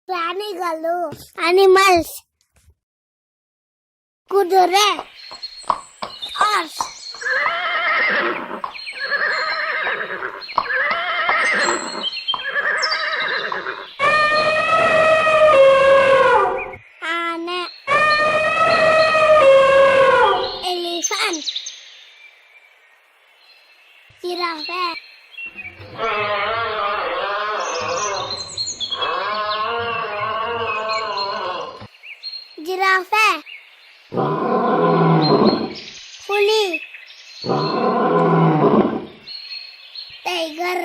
ಪ್ರಾಣಿಗಳು ಅನಿಮಲ್ಸ್ ಕುದುರೆ ಹಾರ್ಸ್ ಆನೆ ಎಲಿಫೆಂಟ್ ಜಿರಾಫೆ ಜಿರಾಫೆ ಹುಲಿ ಟೈಗರ್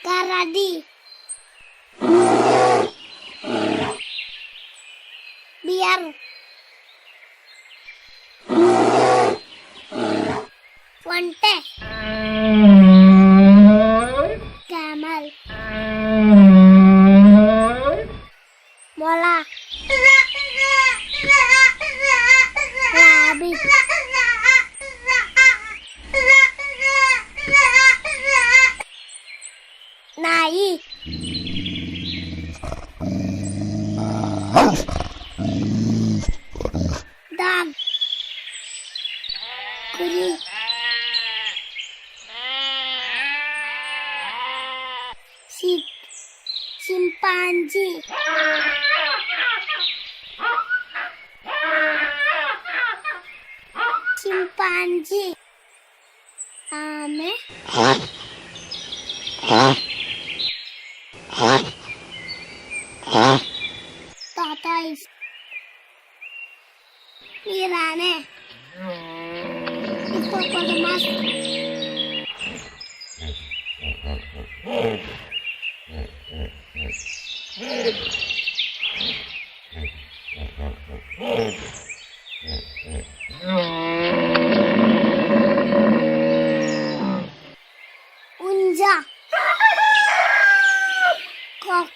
ಕರಡಿ ಬಿಯರ್ ಒಂಟೆ ಕ್ಯಾಮಲ್ ಮೊಲ ರಾಬಿಟ್ ನಾಯಿ ಡಾಗ್ ಕುರಿ ಚಿಂಪಾಂಜಿ ಆಮೆ tortoise piranha hippopotamus unja cock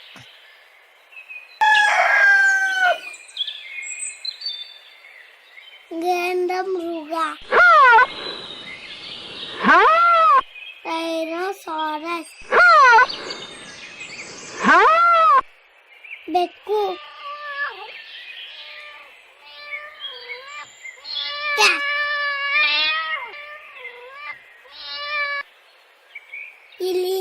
ಗೆಂಡಮೃಗ ಟೈರೋಸಾರಸ್ ಬೆಕ್ಕು ಕ್ಯಾಟ್ ಇಲಿ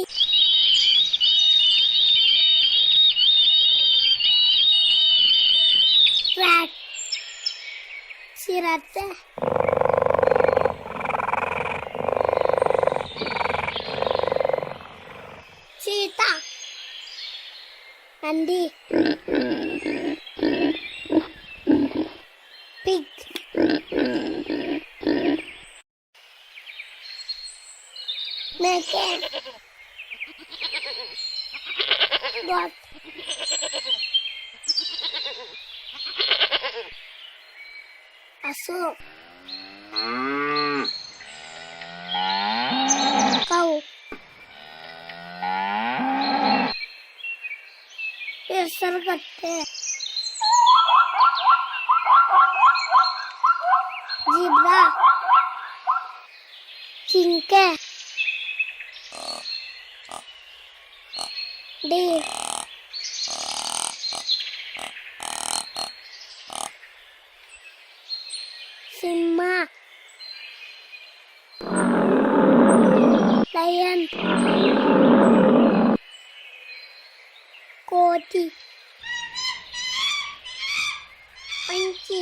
rat ಚಿರತೆ ಚೀತಾ ಹಂದಿ ಪಿಗ್ ಮೇಕೆ ಗಾಟ್ ಹಸು ಕೌ ಹೆಸರುಗಟ್ಟೆ ಜಿಬ್ರಾ ಜಿಂಕೆ ಡೀರ್ ಸಿಂಹ ಲಯನ್ ಕೋತಿ ಮಂಕಿ